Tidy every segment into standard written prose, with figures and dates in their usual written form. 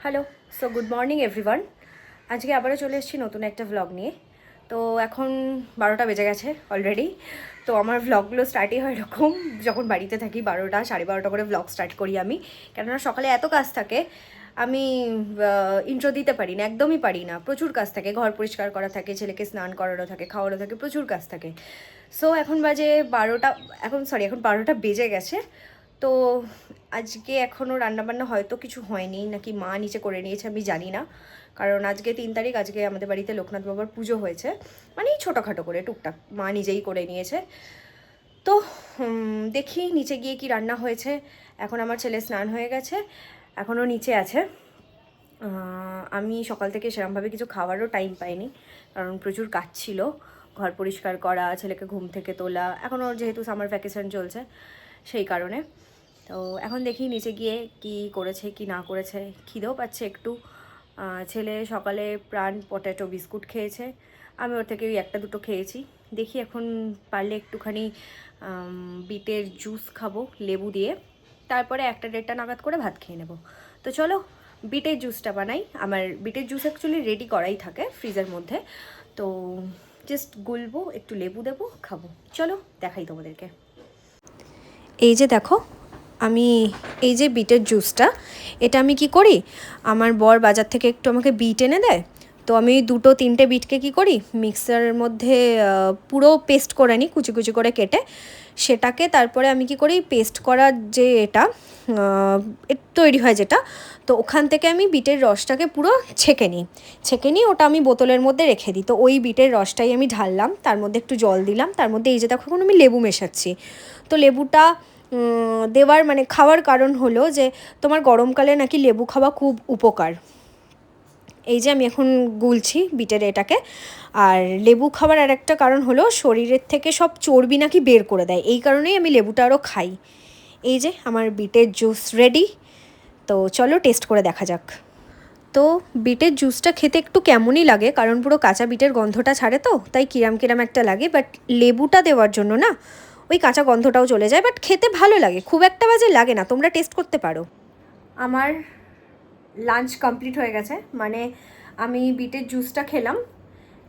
Hello, so good morning everyone. আজকে আবারও চলে এসেছি নতুন একটা ভ্লগ নিয়ে। তো এখন 12টা বেজে গেছে অলরেডি। তো আমার ভ্লগগুলো স্টার্টই হয় এরকম, যখন বাড়িতে থাকি 12টা 12:30 করে ভ্লগ স্টার্ট করি আমি। কেননা সকালে এত কাজ থাকে, আমি ইন্ট্রো দিতে পারি না, একদমই পারি না। প্রচুর কাজ থাকে, ঘর পরিষ্কার করা থাকে, ছেলেকে স্নান করানো থাকে, খাওয়ানো থাকে, প্রচুর কাজ থাকে। সো এখন বাজে 12টা, এখন 12টা বেজে গেছে। তো আজকে এখনও রান্নাবান্না হয়তো কিছু হয়নি, নাকি মা নিচে করে নিয়েছে, আমি জানি না। কারণ আজকে 3 তারিখ, আজকে আমাদের বাড়িতে লোকনাথ বাবার পুজো হয়েছে, মানে ছোটোখাটো করে টুকটাক মা নিজেই করে নিয়েছে। তো দেখি নিচে গিয়ে কি রান্না হয়েছে। এখন আমার ছেলে স্নান হয়ে গেছে, এখনও নিচে আছে। আমি সকাল থেকে সেরকমভাবে কিছু খাওয়ারও টাইম পাইনি, কারণ প্রচুর কাজ ছিল। ঘর পরিষ্কার করা, ছেলেকে ঘুম থেকে তোলা, এখনও যেহেতু সামার ভ্যাকেশন চলছে সেই কারণে। তো এখন দেখি নিচে গিয়ে কি করেছে কি না করেছে। খিদেও পাচ্ছে একটু। ছেলে সকালে প্রাণ পটেটো বিস্কুট খেয়েছে, আমি ওর থেকে ওই একটা দুটো খেয়েছি। দেখি এখন পারলে একটুখানি বিটের জুস খাবো লেবু দিয়ে, তারপরে 1টা 1:30 নাগাদ করে ভাত খেয়ে নেব। তো চলো বিটের জুসটা বানাই। আমার বিটের জুস অ্যাকচুয়ালি রেডি করাই থাকে ফ্রিজের মধ্যে। তো জাস্ট গুলবো, একটু লেবু দেবো, খাবো। চলো দেখাই তোমাদেরকে। এই যে দেখো, আমি এই যে বিটের জুসটা, এটা আমি কি করি, আমার বর বাজার থেকে একটু আমাকে বিট এনে দেয়। তো আমি 2-3টে বিটকে কি করি, মিক্সারের মধ্যে পুরো পেস্ট করে নিই, কুচি কুচি করে কেটে। সেটাকে তারপরে আমি কি করি, পেস্ট করার যে এটা তৈরি হয় যেটা, তো ওখান থেকে আমি বিটের রসটাকে পুরো ছেঁকে নিই, ওটা আমি বোতলের মধ্যে রেখে দিই। তো ওই বিটের রসটাই আমি ঢাললাম, তার মধ্যে একটু জল দিলাম, তার মধ্যে এই যে দেখো এখন আমি লেবু মেশাচ্ছি। তো লেবুটা দেওয়ার মানে খাওয়ার কারণ হলো যে তোমার গরমকালে নাকি লেবু খাওয়া খুব উপকার। এই যে আমি এখন গুলছি বিটের এটাকে। আর লেবু খাওয়ার আর একটা কারণ হলো শরীরের থেকে সব চর্বি নাকি বের করে দেয়, এই কারণেই আমি লেবুটা আরও খাই। এই যে আমার বিটের জুস রেডি। তো চলো টেস্ট করে দেখা যাক। তো বিটের জুসটা খেতে একটু কেমনই লাগে, কারণ পুরো কাঁচা বিটের গন্ধটা ছাড়ে, তো তাই কিরাম কিরাম একটা লাগে। বাট লেবুটা দেওয়ার জন্য না ওই কাঁচা গন্ধটাও চলে যায়, বাট খেতে ভালো লাগে, খুব একটা বাজে লাগে না। তোমরা টেস্ট করতে পারো। আমার লাঞ্চ কমপ্লিট হয়ে গেছে, মানে আমি বিটের জুসটা খেলাম,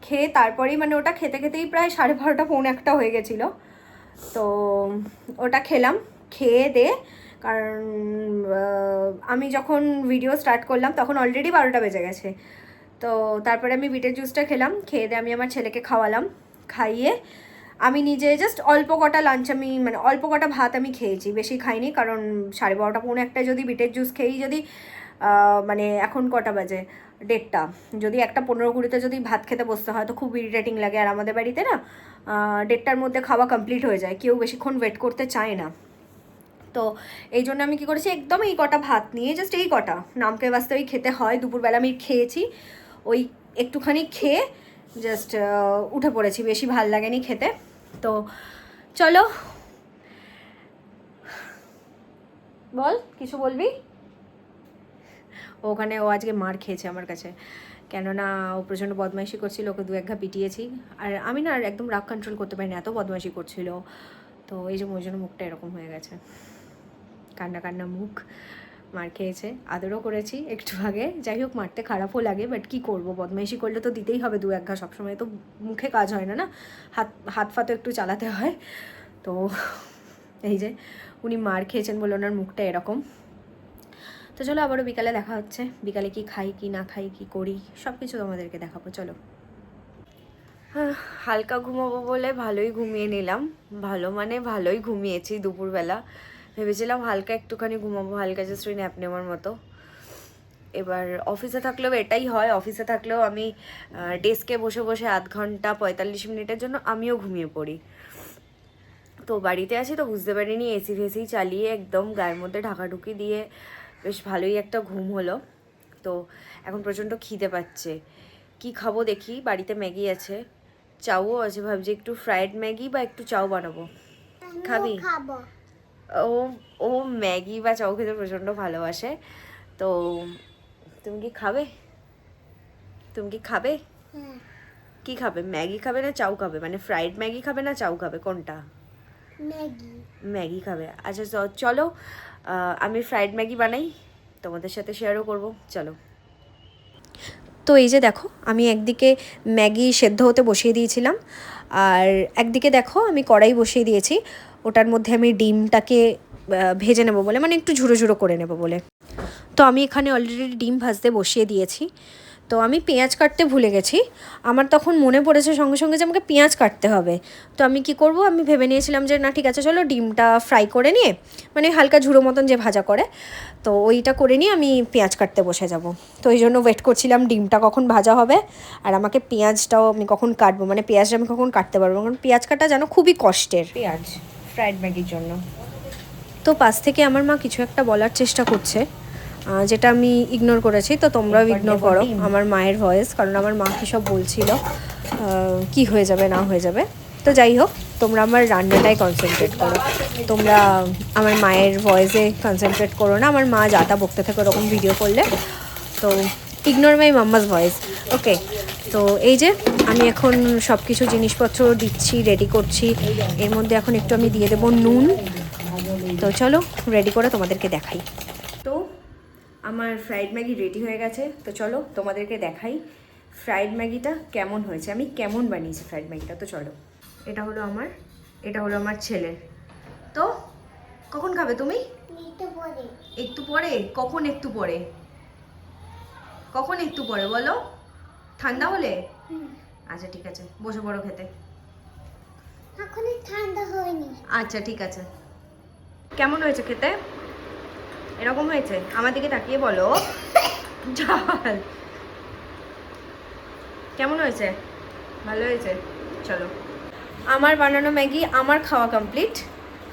খেয়ে তারপরেই মানে ওটা খেতে খেতেই প্রায় 12:30 পৌনে 1টা হয়ে গেছিলো। তো ওটা খেলাম, খেয়ে দে, কারণ আমি যখন ভিডিও স্টার্ট করলাম তখন অলরেডি 12টা বেজে গেছে। তো তারপরে আমি বিটের জুসটা খেলাম, খেয়ে দিয়ে আমি আমার ছেলেকে খাওয়ালাম। খাইয়ে আমি নিজে জাস্ট অল্প কটা লাঞ্চ, আমি মানে অল্প কটা ভাত আমি খেয়েছি, বেশি খাইনি। কারণ 12:30 পৌনে 1টায় যদি বিটের জুস খেয়েই যদি মানে এখন কটা বাজে 1:30, যদি 1:15-20 যদি ভাত খেতে বসতে হয় তো খুব ইরিটেটিং লাগে। আর আমাদের বাড়িতে না 1:30টার মধ্যে খাওয়া কমপ্লিট হয়ে যায়, কেউ বেশিক্ষণ ওয়েট করতে চায় না। তো এই জন্য আমি কী করেছি, একদম এই কটা ভাত নিয়ে জাস্ট এই কটা নামকে বাস্তে ওই খেতে হয়। দুপুরবেলা আমি খেয়েছি, ওই একটুখানি খেয়ে জাস্ট উঠে পড়েছি, বেশি ভাল লাগেনি খেতে। তো চলো, বল কিছু বলবি। ওখানে ও আজকে মার খেয়েছে আমার কাছে, কেননা ও প্রচণ্ড বদমাইশি করছিল, ওকে 2-1 ঘা পিটিয়েছি। আর আমি না একদম রাগ কন্ট্রোল করতে পারি না, এত বদমাইশি করছিল। তো এই যে ওই জন্য মুখটা এরকম হয়ে গেছে, কান্না কান্না মুখ। মার খেয়েছে, আদরও করেছি একটু আগে। যাই হোক, মারতে খারাপও লাগে, বাট কী করবো, বদমাইশি করলে তো দিতেই হবে 2-1 ঘা। সবসময় তো মুখে কাজ হয় না, না হাত ফাতও একটু চালাতে হয়। তো এই যে উনি মার খেয়েছেন বলে ওনার মুখটা এরকম। তো চলো আবারও বিকালে দেখা হচ্ছে, বিকালে কি খাই কি না খাই কি করি সব কিছু তোমাদেরকে দেখাবো। চলো। হালকা ঘুমাবো বলে ভালোই ঘুমিয়ে নিলাম, ভালো মানে ভালোই ঘুমিয়েছি দুপুরবেলা। ভেবেছিলাম হালকা একটুখানি ঘুমাবো, হালকা জাস্ট ওই ন্যাপ নেওয়ার মতো। এবার অফিসে থাকলেও এটাই হয়, অফিসে থাকলেও আমি ডেস্কে বসে বসে 1/2 ঘন্টা 45 মিনিটের জন্য আমিও ঘুমিয়ে পড়ি। তো বাড়িতে আছি তো বুঝতে পারিনি, এসি ফেসি চালিয়ে একদম গায়ের মধ্যে ঢাকাঢুকি দিয়ে বেশ ভালোই একটা ঘুম হলো। তো এখন প্রচণ্ড খিদে পাচ্ছে, কি খাবো দেখি। বাড়িতে ম্যাগি আছে, চাউও আছে, ভাবছি একটু ফ্রাইড ম্যাগি বা একটু চাউ বানাবো। খাবি? ও ও ম্যাগি বা চাউ খেতে প্রচণ্ড ভালোবাসে। তো তুমি কি খাবে? তুমি কি খাবে? কি খাবে, ম্যাগি খাবে না চাউ খাবে? মানে ফ্রাইড ম্যাগি খাবে না চাউ খাবে, কোনটা? ম্যাগি খাবে। আচ্ছা চলো আমি ফ্রাইড ম্যাগি বানাই, তোমাদের সাথে শেয়ারও করব। চলো। তো এই যে দেখো, আমি একদিকে ম্যাগি সেদ্ধ হতে বসিয়ে দিয়েছিলাম, আর একদিকে দেখো আমি কড়াই বসিয়ে দিয়েছি। ওটার মধ্যে আমি ডিমটাকে ভেজে নেবো বলে, মানে একটু ঝুড়ো ঝুড়ো করে নেবো বলে। তো আমি এখানে অলরেডি ডিম ভাজতে বসিয়ে দিয়েছি। তো আমি পেঁয়াজ কাটতে ভুলে গেছি। আমার তখন মনে পড়েছে সঙ্গে সঙ্গে যে আমাকে পেঁয়াজ কাটতে হবে। তো আমি কি করব, আমি ভেবে নিয়েছিলাম যে না ঠিক আছে চলো ডিমটা ফ্রাই করে নিয়ে, মানে হালকা ঝুড়ো মতন যে ভাজা করে, তো ওইটা করে নিয়ে আমি পেঁয়াজ কাটতে বসে যাব। তো এই জন্য ওয়েট করছিলাম ডিমটা কখন ভাজা হবে আর আমাকে পেঁয়াজটাও আমি কখন কাটবো, মানে পেঁয়াজটা আমি কখন কাটতে পারবো, কারণ পেঁয়াজ কাটা যেন খুবই কষ্টের পেঁয়াজ ফ্রাইড ম্যাগির জন্য। তো পাশ থেকে আমার মা কিছু একটা বলার চেষ্টা করছে, যেটা আমি ইগনোর করেছি। তো তোমরাও ইগনোর করো আমার মায়ের ভয়েস, কারণ আমার মা কী সব বলছিল, কি হয়ে যাবে না হয়ে যাবে। তো যাই হোক, তোমরা আমার রান্নাটাই কনসেন্ট্রেট করো, তোমরা আমার মায়ের ভয়েসে কনসেন্ট্রেট করো না। আমার মা যা তা বকতে থাকে ওরকম ভিডিও করলে, তো ইগনোর মাই মাম্মাস ভয়েস, ওকে। তো এই যে আমি এখন সব কিছু জিনিসপত্র দিচ্ছি, রেডি করছি। এর মধ্যে এখন একটু আমি দিয়ে দেবো নুন। তো চলো রেডি করে তোমাদেরকে দেখাই। তো আমার ফ্রাইড ম্যাগি রেডি হয়ে গেছে। তো চলো তোমাদেরকে দেখাই ফ্রাইড ম্যাগিটা কেমন হয়েছে, আমি কেমন বানিয়েছি ফ্রাইড ম্যাগিটা। তো চলো, এটা হলো আমার, এটা হলো আমার ছেলের। তো কখন খাবে তুমি? একটু পরে। কখন একটু পরে? কখন একটু পরে বলো? ঠান্ডা হলে? আচ্ছা ঠিক আছে, বসে পড়ো খেতে। এখন ঠান্ডা হয়নি। আচ্ছা ঠিক আছে। কেমন হয়েছে খেতে? এরকম হয়েছে? আমার দিকে তাকিয়ে বলো। ঝাল কেমন হয়েছে? ভালো হয়েছে। চলো, আমার বানানো ম্যাগি আমার খাওয়া কমপ্লিট।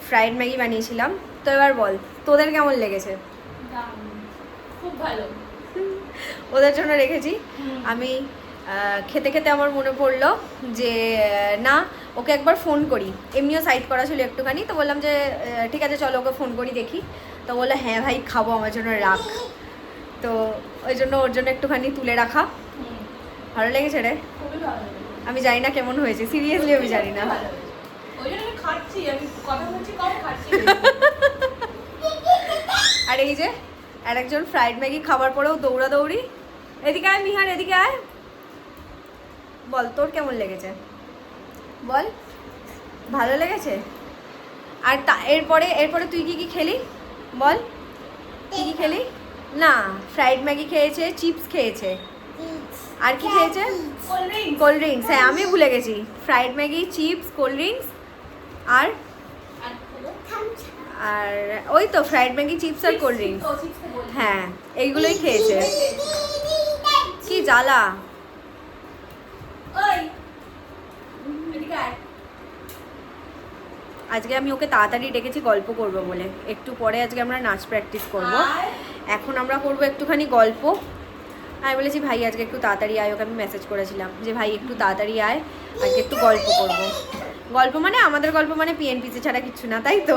ফ্রাইড ম্যাগি বানিয়েছিলাম। তো এবার বল তোদের কেমন লেগেছে? খুব ভালো। ওদের জন্য রেখেছি আমি। খেতে খেতে আমার মনে পড়লো যে না, ওকে একবার ফোন করি। এমনিও সাইড করা ছিল একটুখানি, তো বললাম যে ঠিক আছে চলো ওকে ফোন করি দেখি। তো বললো হ্যাঁ ভাই খাবো, আমার জন্য রাখ। তো ওই জন্য ওর জন্য একটুখানি তুলে রাখা। ভালো লেগেছে রে? আমি জানি না কেমন হয়েছে, সিরিয়াসলি আমি জানি না। আর এই যে আর একজন ফ্রাইড ম্যাগি খাবার পরেও দৌড়াদৌড়ি। এদিকে আয় মিহার, এদিকে আয়। বল তোর কেমন লেগেছে বল? ভালো লেগেছে? আর এরপরে তুই কি কি খেলি বল? কি কি খেলি? না, ফ্রাইড ম্যাগি খেয়েছে, চিপস খেয়েছে, আর কি খেয়েছে? Cold drinks. হ্যাঁ আমি ভুলে গেছি, fried Maggi, chips, cold drinks আর আর ওই তো ফ্রাইড ম্যাগি, চিপস আর কোল্ড ড্রিঙ্কস। হ্যাঁ এইগুলোই খেয়েছে। কি জ্বালা! আজকে আমি ওকে তাড়াতাড়ি ডেকেছি গল্প করব বলে। একটু পরে আজকে আমরা নাচ প্র্যাকটিস করব। এখন আমরা করব একটুখানি গল্প। আমি বলেছি ভাই আজকে একটু তাড়াতাড়ি আয়, ওকে আমি মেসেজ করেছিলাম যে ভাই একটু তাড়াতাড়ি আয়, আজকে একটু গল্প করব। গল্প মানে আমাদের গল্প মানে পিএনপিসি ছাড়া কিচ্ছু না, তাই তো?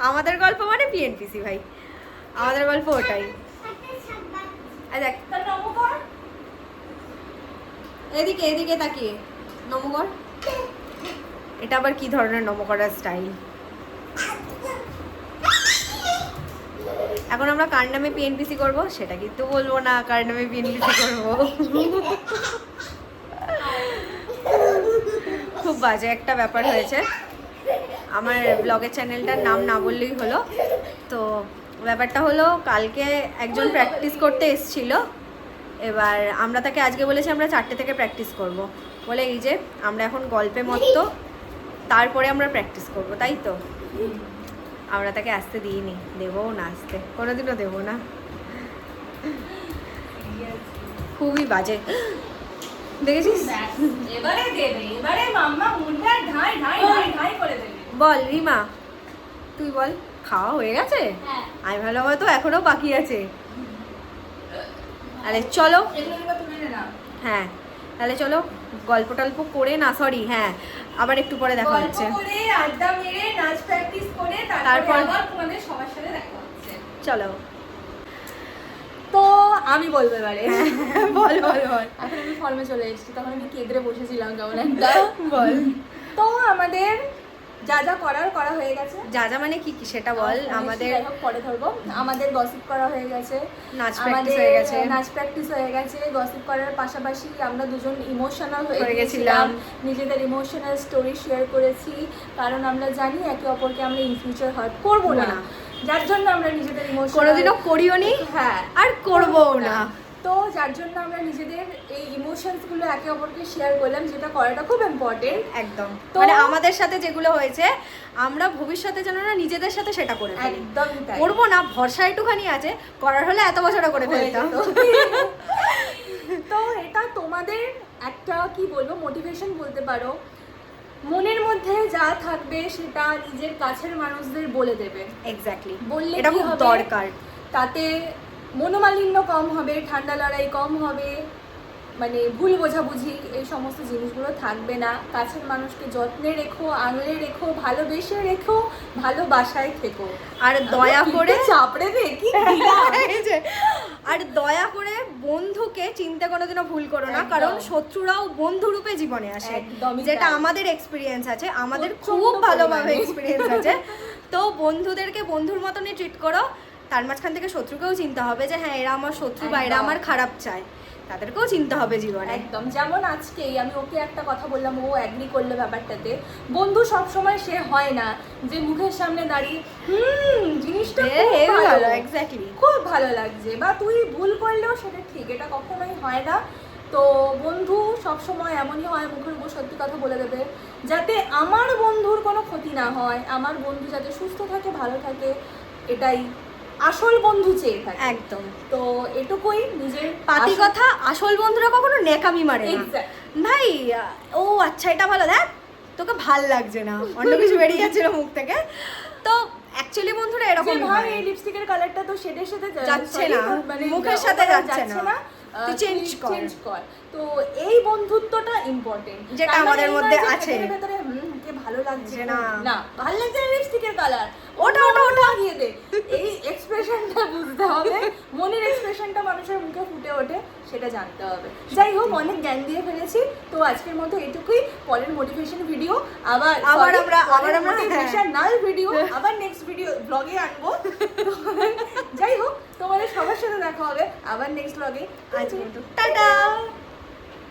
আমাদের গল্প মানে পিএনপিসি ভাই, আমাদের গল্প ওটাই। এদিকে এদিকে তাকিয়ে নমকর। এটা আবার কি ধরনের নমকরার স্টাইল? এখন আমরা কার নামে পিএনপিসি করব সেটা কিন্তু বলবো না, কার নামে পিএনপিসি করব। খুব বাজে একটা ব্যাপার হয়েছে। আমার ব্লগের চ্যানেলটার নাম না বললেই হলো। তো ব্যাপারটা হলো কালকে একজন প্র্যাকটিস করতে এসেছিল। এবার আমরা তাকে আজকে বলেছি আমরা 4টে থেকে প্র্যাকটিস করব বলে, এই যে আমরা এখন গল্পে মতো, তারপরে আমরা প্র্যাকটিস করব, তাই তো? আমরা তাকে আসতে দিইনি, দেবও না আসতে, কোনোদিনও দেবো না। খুবই বাজে, দেখেছিস? এবারে দেবে, এবারে মাম্মা মুন্ডা ঢাই ঢাই ঢাই ঢাই করে দেবে। বল রিমা, তুই বল খাওয়া হয়ে গেছে? হ্যাঁ। আমি ভালো হয়তো এখনো বাকি আছে। তাহলে চলো, হ্যাঁ তাহলে চলো গল্প টল্প করে, না সরি হ্যাঁ আবার একটু পরে দেখা হচ্ছে। আড্ডা মেরে নাচ প্র্যাকটিস করে তারপর আবার তোমাদের সবার সাথে দেখা হচ্ছে। চলো। তো আমি বলবো এবারে। বল বল বল। এখন আমি ফর্মে চলে এসেছি, তখন আমি কেঁদরে বসেছিলাম কেমন একটা। বল। তো আমাদের যা যা করা হয়ে গেছে। যা যা মানে কি কি সেটা বল। আমাদের পরে ধরবো। আমাদের গসিপ করা হয়ে গেছে, নাচ প্র্যাকটিস হয়ে গেছে, নাচ প্র্যাকটিস হয়ে গেছে। গসিপ করার পাশাপাশি আমরা দুজন ইমোশনাল হয়ে গেছিলাম, নিজেদের ইমোশনাল স্টোরি শেয়ার করেছি, কারণ আমরা জানি একে অপরকে আমরা ইন ফিউচার হার্ট করবো না, যার জন্য আমরা নিজেদের ইমোশন কোনোদিনও করিও নি, হ্যাঁ আর করবোও না। তো যার জন্য আমরা নিজেদের এই ইমোশনসগুলো একে অপরকে শেয়ার করলাম, যেটা করাটা খুব ইম্পর্টেন্ট। একদম, মানে আমাদের সাথে যেগুলো হয়েছে আমরা ভবিষ্যতে যেন না নিজেদের সাথে সেটা করে ফেলি। একদমই তাই। করবো না ভরসা একটুখানি আছে, করার হলে এত বছরও করে ফেলতাম। তো এটা তোমাদের একটা কি বলবো মোটিভেশন বলতে পারো। মনের মধ্যে যা থাকবে সেটা নিজের কাছের মানুষদের বলে দেবে। এক্স্যাক্টলি, বললে এটা কি খুব হবে? দরকার। তাতে মনোমালিন্য কম হবে, ঠান্ডা লড়াই কম হবে, মানে ভুল বোঝাবুঝি এই সমস্ত জিনিসগুলো থাকবে না। কাছের মানুষকে যত্নে রেখো, আঙুলে রেখো, ভালোবেসে রেখো, ভালোবাসায় থেকো। আর দয়া করে চাপড়ে দে কি আর দয়া করে বন্ধুকে চিনতে কোনোদিনও ভুল করো না, কারণ শত্রুরাও বন্ধু রূপে জীবনে আসে, যেটা আমাদের এক্সপিরিয়েন্স আছে, আমাদের খুব ভালোভাবে এক্সপিরিয়েন্স আছে। তো বন্ধুদেরকে বন্ধুর মতনই ট্রিট করো, তার মাঝখান থেকে শত্রুকেও চিনতে হবে যে হ্যাঁ এরা আমার শত্রু বা এরা আমার খারাপ চায়, তাদেরকেও চিনতে হবে জীবনে। একদম, যেমন আজকেই আমি ওকে একটা কথা বললাম, ও অ্যাগ্রি করলো ব্যাপারটাতে। বন্ধু সব সময় সে হয় না যে মুখের সামনে দাঁড়িয়ে জিনিসটা খুব ভালো, এক্স্যাক্টলি খুব ভালো লাগছে, বা তুই ভুল করলেও সেটা ঠিক, এটা কখনোই হয় না। তো বন্ধু সব সময় এমনই হয়, মুখের উপর সত্যি কথা বলে দেবে, যাতে আমার বন্ধুর কোনো ক্ষতি না হয়, আমার বন্ধু যাতে সুস্থ থাকে, ভালো থাকে, এটাই আসল বন্ধু চেয়ে থাকে। একদম। তো এটুকুই নিজের পাতি কথা, আসল বন্ধুরা কখনো নেকামি মারে না। Exact. ভাই ও আচ্ছা এটা ভালো, দেখ তোকে ভাল লাগছে না, অন্য কিছু বেরিয়ে যাচ্ছিল মুখ থেকে। তো অ্যাকচুয়ালি বন্ধুরা এরকম যে ভাই এই লিপস্টিকের কালারটা তো শেডের সাথে যাচ্ছে sorry, না, মানে মুখের সাথে যাচ্ছে না, তুই চেঞ্জ কর। তো এই বন্ধুত্বটা ইম্পর্টেন্ট, যেটা আমাদের মধ্যে আছে। ভেতরে কে ভালো লাগছে না, না ভালো লাগছে না লিপস্টিকের কালার, ওটা লাগিয়ে দে, এই এক্সপ্রেশনটা বুঝতে হবে, মনের এক্সপ্রেশনটা মানুষের মুখে ফুটে ওঠে, সেটা জানতে হবে। যাই হোক, অনেক জ্ঞান দিয়ে ফেলেছি, তো আজকের মতো এটুকুই। পরের মোটিভেশন ভিডিও আবার আমরা মোটিভেশনাল ভিডিও আবার নেক্সট ভিডিও ব্লগে আনবো। যাই হোক, তোমাদের সবার সাথে দেখা হবে আবার নেক্সট ব্লগে। টাটা।